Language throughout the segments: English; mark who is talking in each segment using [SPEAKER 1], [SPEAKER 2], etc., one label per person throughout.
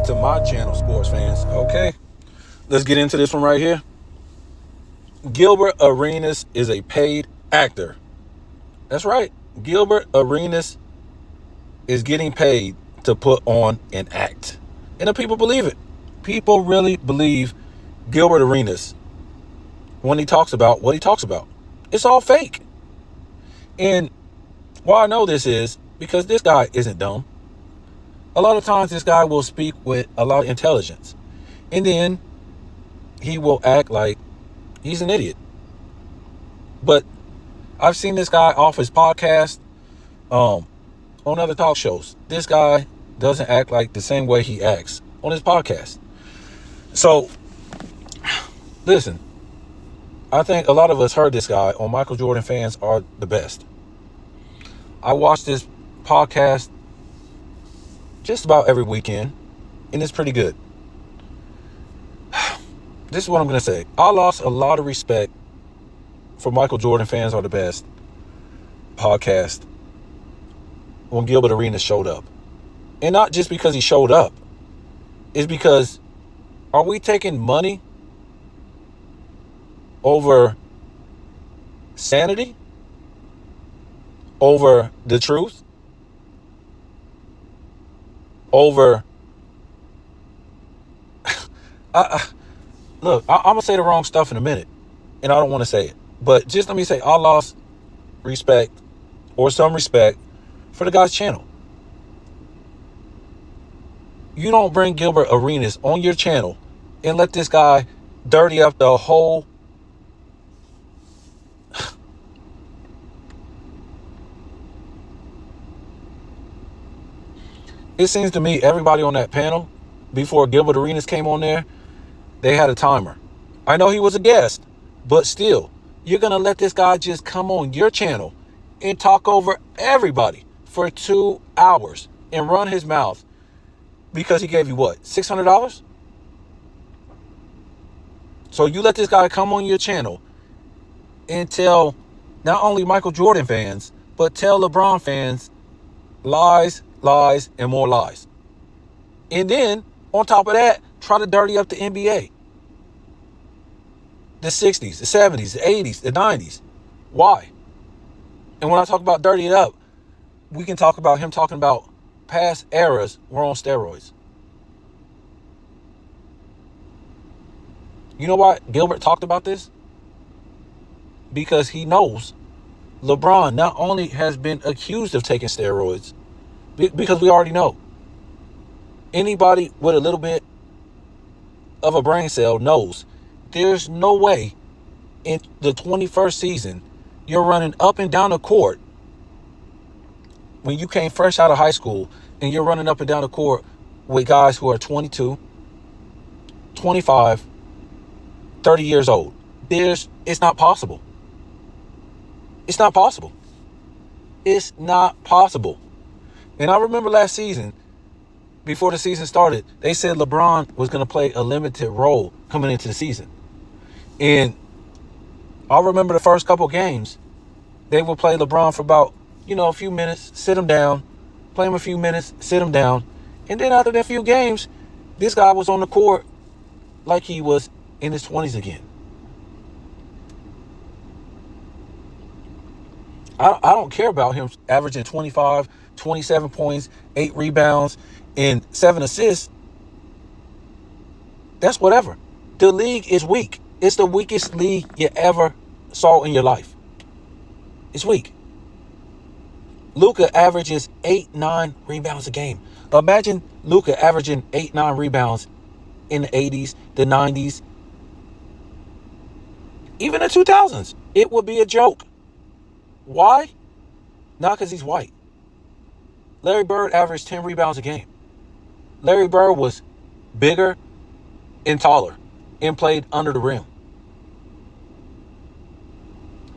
[SPEAKER 1] to my channel, sports fans. Okay, let's get into this one right here. Gilbert Arenas is a paid actor. That's right. Gilbert Arenas is getting paid to put on an act. And the people believe it. People really believe Gilbert Arenas when he talks about what he talks about. It's all fake. And why I know this is because this guy isn't dumb. A lot of times this guy will speak with a lot of intelligence. And then he will act like he's an idiot. But I've seen this guy off his podcast, on other talk shows. This guy doesn't act like the same way he acts on his podcast. So, listen, I think a lot of us heard this guy on Michael Jordan Fans Are the Best. I watch this podcast just about every weekend, and it's pretty good. This is what I'm going to say. I lost a lot of respect for Michael Jordan Fans Are the Best podcast when Gilbert Arenas showed up. And not just because he showed up. It's because, are we taking money over sanity? Over the truth? Over... Look, I'm going to say the wrong stuff in a minute. And I don't want to say it. But just let me say, I lost respect, or some respect, for the guy's channel. You don't bring Gilbert Arenas on your channel and let this guy dirty up the whole... It seems to me everybody on that panel, before Gilbert Arenas came on there, they had a timer. I know he was a guest, but still, you're going to let this guy just come on your channel and talk over everybody for 2 hours and run his mouth because he gave you what, $600? So you let this guy come on your channel and tell not only Michael Jordan fans, but tell LeBron fans lies, lies, and more lies. And then, on top of that, try to dirty up the NBA. The 60s, the 70s, the 80s, the 90s. Why? And when I talk about dirty it up, we can talk about him talking about past eras were on steroids. You know why Gilbert talked about this? Because he knows LeBron not only has been accused of taking steroids, because we already know. Anybody with a little bit of a brain cell knows there's no way in the 21st season you're running up and down the court when you came fresh out of high school and you're running up and down the court with guys who are 22, 25, 30 years old. It's not possible. It's not possible. It's not possible. And I remember last season, before the season started, they said LeBron was going to play a limited role coming into the season. And I remember the first couple games, they would play LeBron for about, a few minutes, sit him down, play him a few minutes, sit him down. And then after that few games, this guy was on the court like he was in his 20s again. I don't care about him averaging 25, 27 points, 8 rebounds, and 7 assists. That's whatever. The league is weak. It's the weakest league you ever saw in your life. It's weak. Luka averages 8-9 rebounds a game. Imagine Luka averaging 8-9 rebounds in the 80s, the 90s, even the 2000s. It would be a joke. Why? Not because he's white. Larry Bird averaged 10 rebounds a game. Larry Bird was bigger and taller and played under the rim.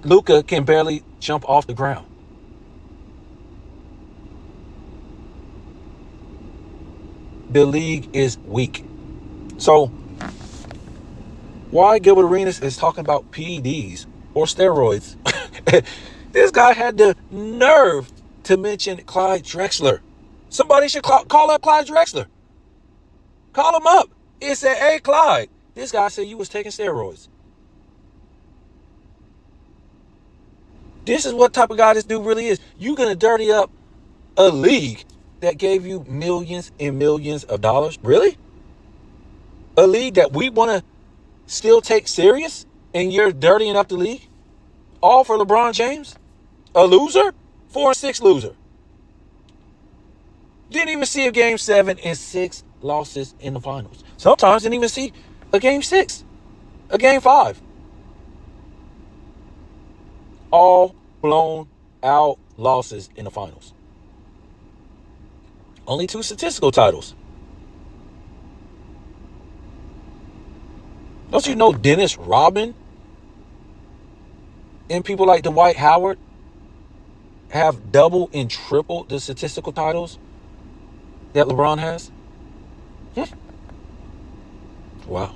[SPEAKER 1] Luka can barely jump off the ground. The league is weak. So, why Gilbert Arenas is talking about PEDs or steroids? This guy had the nerve to mention Clyde Drexler. Somebody should call up Clyde Drexler. Call him up. It said, hey, Clyde, this guy said you was taking steroids. This is what type of guy this dude really is. You going to dirty up a league that gave you millions and millions of dollars? Really? A league that we want to still take serious, and you're dirtying up the league? All for LeBron James? A loser? 4-6 loser. Didn't even see a game 7 and 6 losses in the finals. Sometimes didn't even see a game 6, a game 5. All blown out losses in the finals. Only 2 statistical titles. Don't you know Dennis Rodman and people like Dwight Howard have double and triple the statistical titles that LeBron has? Wow.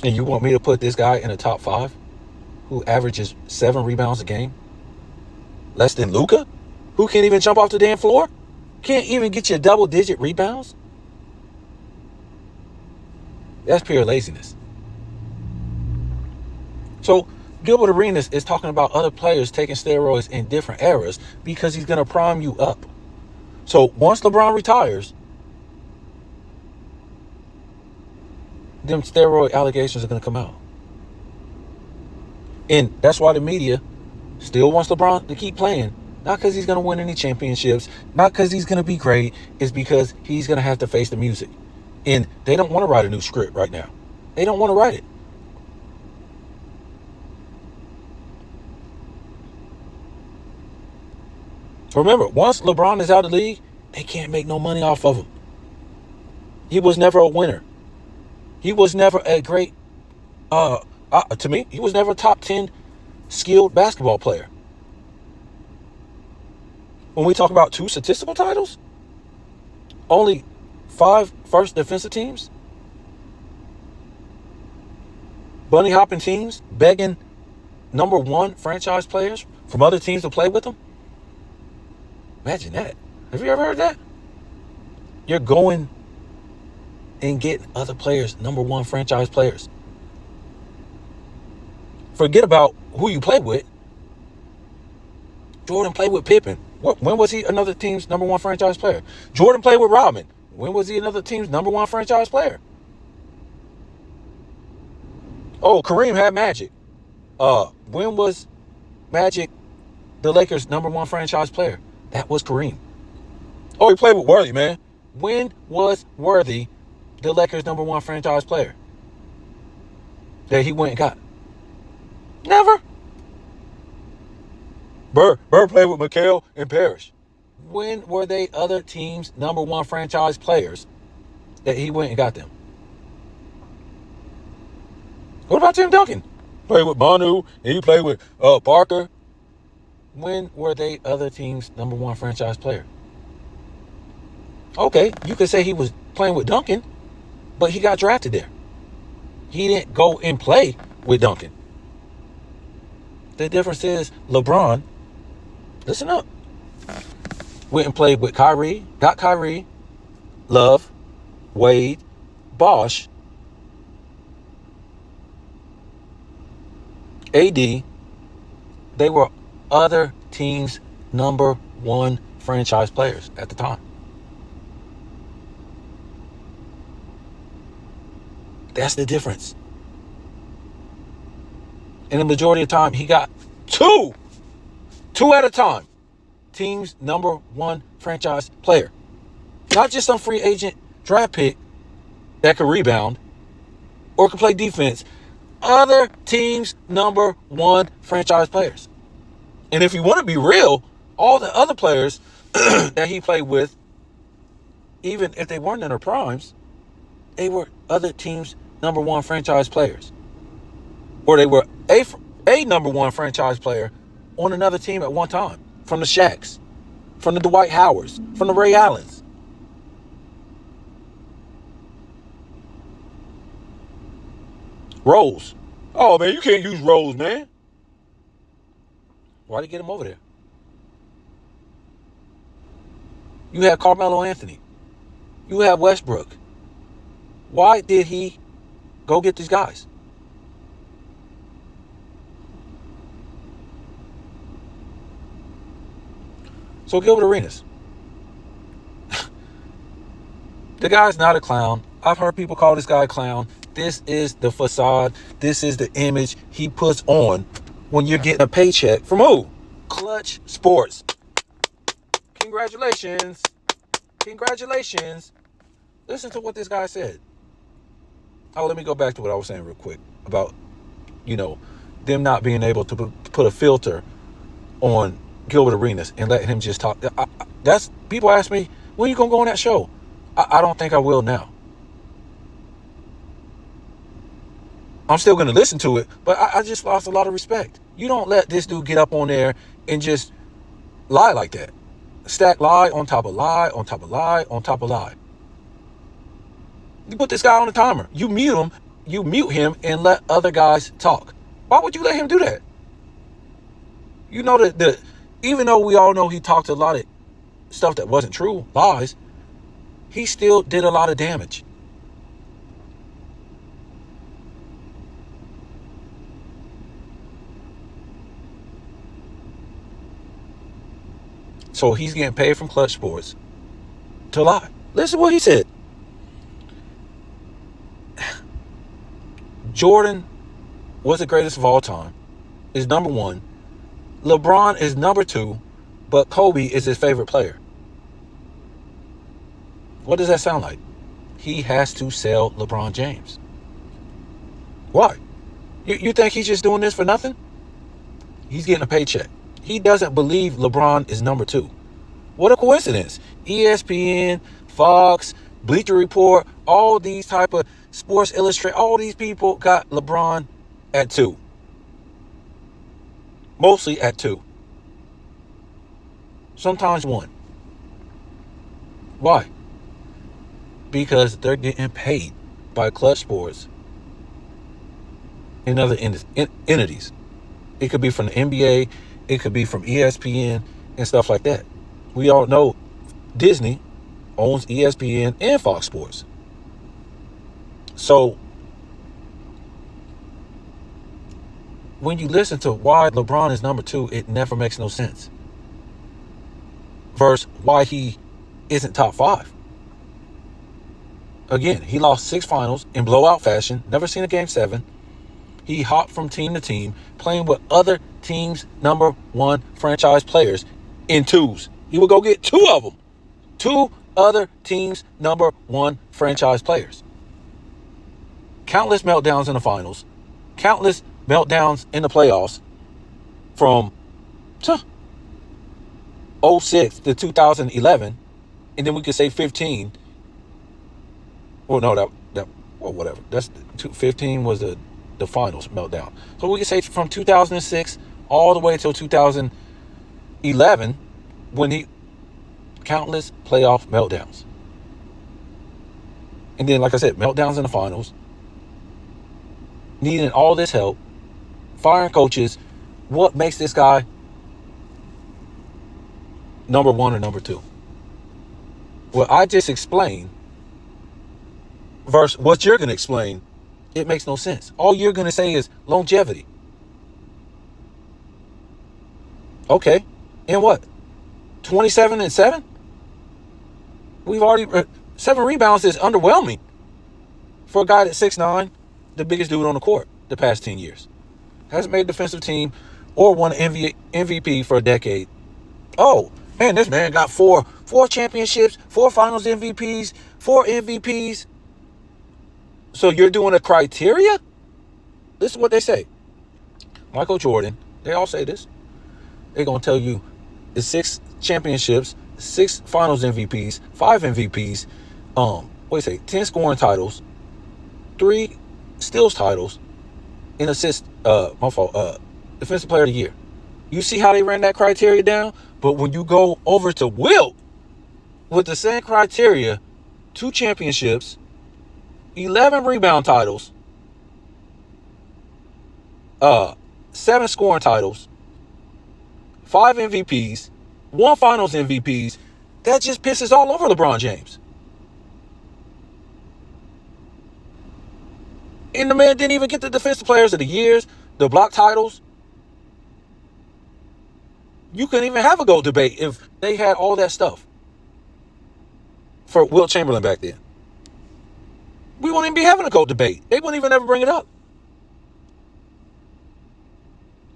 [SPEAKER 1] And you want me to put this guy in the top 5 who averages 7 rebounds a game? Less than Luka, who can't even jump off the damn floor? Can't even get you double-digit rebounds? That's pure laziness. So Gilbert Arenas is talking about other players taking steroids in different eras because he's going to prime you up. So once LeBron retires, them steroid allegations are going to come out. And that's why the media still wants LeBron to keep playing. Not because he's going to win any championships. Not because he's going to be great. It's because he's going to have to face the music. And they don't want to write a new script right now. They don't want to write it. Remember, once LeBron is out of the league, they can't make no money off of him. He was never a winner. He was never a great, to me, he was never a top 10 skilled basketball player. When we talk about 2 statistical titles, only 5 first defensive teams, bunny hopping teams begging number 1 franchise players from other teams to play with them. Imagine that. Have you ever heard that? You're going and getting other players, number 1 franchise players. Forget about who you play with. Jordan played with Pippen. When was he another team's number 1 franchise player? Jordan played with Rodman. When was he another team's number 1 franchise player? Oh, Kareem had Magic. When was Magic the Lakers' number 1 franchise player? That was Kareem. Oh, he played with Worthy, man. When was Worthy the Lakers' number 1 franchise player that he went and got? Never. Bird played with McHale and Parrish. When were they other teams' number 1 franchise players that he went and got them? What about Tim Duncan? Played with Manu and he played with Parker. When were they other teams' number 1 franchise player? Okay, you could say he was playing with Duncan, but he got drafted there. He didn't go and play with Duncan. The difference is LeBron, listen up, went and played with Kyrie, got Kyrie, Love, Wade, Bosh, AD. They were other teams' number 1 franchise players at the time. That's the difference. And the majority of the time, he got 2 at a time, team's number 1 franchise player. Not just some free agent draft pick that could rebound or could play defense. Other teams' number 1 franchise players. And if you want to be real, all the other players that he played with, even if they weren't in their primes, they were other teams' number 1 franchise players. Or they were a number 1 franchise player on another team at one time. From the Shaqs, from the Dwight Howards, from the Ray Allens. Rose. Oh, man, you can't use Rose, man. Why'd he get him over there? You have Carmelo Anthony. You have Westbrook. Why did he go get these guys? So Gilbert Arenas, the guy's not a clown. I've heard people call this guy a clown. This is the facade. This is the image he puts on when you're getting a paycheck from who? Clutch Sports. Congratulations. Congratulations. Listen to what this guy said. Oh, let me go back to what I was saying real quick about, them not being able to put a filter on Gilbert Arenas and let him just talk. That's people ask me, when are you gonna go on that show? I don't think I will now. I'm still gonna listen to it, but I just lost a lot of respect. You don't let this dude get up on there and just lie like that. Stack lie on top of lie on top of lie on top of lie. You put this guy on a timer. You mute him and let other guys talk. Why would you let him do that? You know that even though we all know he talked a lot of stuff that wasn't true, lies, he still did a lot of damage. So he's getting paid from Clutch Sports to lie. Listen to what he said. Jordan was the greatest of all time. Is number one. LeBron is number two, but Kobe is his favorite player. What does that sound like? He has to sell LeBron James. Why? You think he's just doing this for nothing? He's getting a paycheck. He doesn't believe LeBron is number two. What a coincidence. ESPN, Fox, Bleacher Report, all these type of Sports Illustrated, all these people got LeBron at two. Mostly at two. Sometimes one. Why? Because they're getting paid by Clutch Sports and other entities. It could be from the NBA. It could be from ESPN and stuff like that. We all know Disney owns ESPN and Fox Sports. So when you listen to why LeBron is number two, it never makes no sense. Versus why he isn't top five. Again, he lost 6 finals in blowout fashion. Never seen a game 7. He hopped from team to team, playing with other teams' number one franchise players in twos. He would go get 2 of them. 2 other teams' number one franchise players. Countless meltdowns in the finals. Countless meltdowns in the playoffs. From 06 to 2011. And then we could say 15. Well, no, whatever. That's 15 was the finals meltdown. So we could say from 2006 all the way till 2011 when he countless playoff meltdowns. And then, like I said, meltdowns in the finals. Needing all this help. Firing coaches. What makes this guy number one or number two? Well, I just explained versus what you're going to explain. It makes no sense. All you're going to say is longevity. Okay. And what? 27-7? We've already 7 rebounds is underwhelming for a guy that's 6'9", the biggest dude on the court the past 10 years. Hasn't made a defensive team or won an MVP for a decade. Oh, man, this man got 4 championships, 4 finals MVPs, 4 MVPs. So you're doing a criteria? This is what they say. Michael Jordan, they all say this. They're going to tell you the 6 championships, 6 finals MVPs, 5 MVPs, 10 scoring titles, 3 steals titles, and defensive player of the year. You see how they ran that criteria down? But when you go over to Wilt with the same criteria, 2 championships, 11 rebound titles, 7 scoring titles, 5 MVPs, 1 finals MVPs, That just pisses all over LeBron James. And the man didn't even get the defensive players of the years, the block titles. You couldn't even have a GOAT debate if they had all that stuff for Wilt Chamberlain back then. We wouldn't even be having a GOAT debate. They wouldn't even ever bring it up.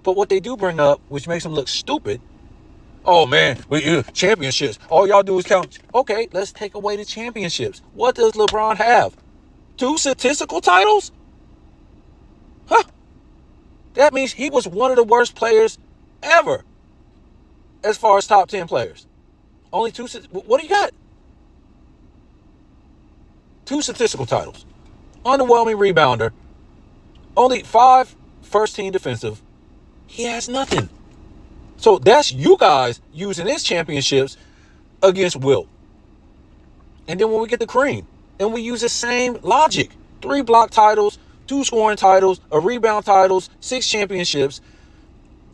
[SPEAKER 1] But what they do bring up, which makes them look stupid, oh man, championships. All y'all do is count. Okay, let's take away the championships. What does LeBron have? 2 statistical titles? Huh? That means he was one of the worst players ever as far as top 10 players. Only 2. What do you got? 2 statistical titles. Underwhelming rebounder. Only 5 first team defensive. He has nothing. So that's you guys using his championships against Wilt. And then when we get the Kareem, and we use the same logic. 3 block titles, 2 scoring titles, a rebound titles, 6 championships,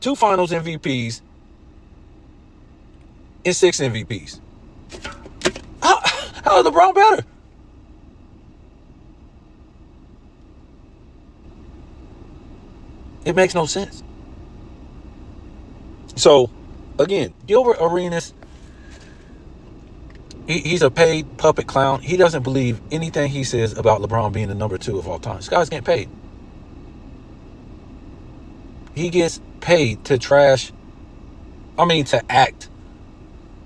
[SPEAKER 1] 2 finals MVPs, and 6 MVPs. How is LeBron better? It makes no sense. So, again, Gilbert Arenas, he's a paid puppet clown. He doesn't believe anything he says about LeBron being the number 2 of all time. This guy's getting paid. He gets paid to to act.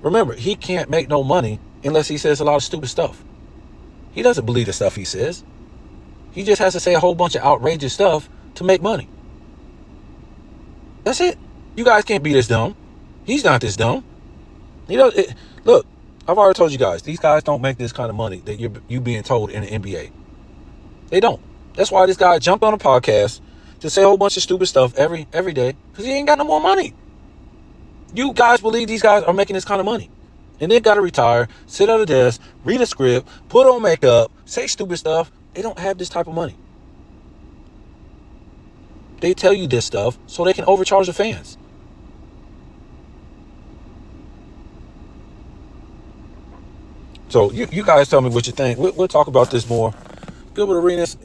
[SPEAKER 1] Remember, he can't make no money unless he says a lot of stupid stuff. He doesn't believe the stuff he says. He just has to say a whole bunch of outrageous stuff to make money. That's it. You guys can't be this dumb. He's not this dumb. Look, I've already told you guys, these guys don't make this kind of money that you being told in the NBA. They don't. That's why this guy jumped on a podcast to say a whole bunch of stupid stuff every day, because he ain't got no more money. You guys believe these guys are making this kind of money, and then got to retire, sit at a desk, read a script, put on makeup, say stupid stuff. They don't have this type of money. They tell you this stuff so they can overcharge the fans. So you guys tell me what you think. We'll talk about this more. Gilbert Arenas,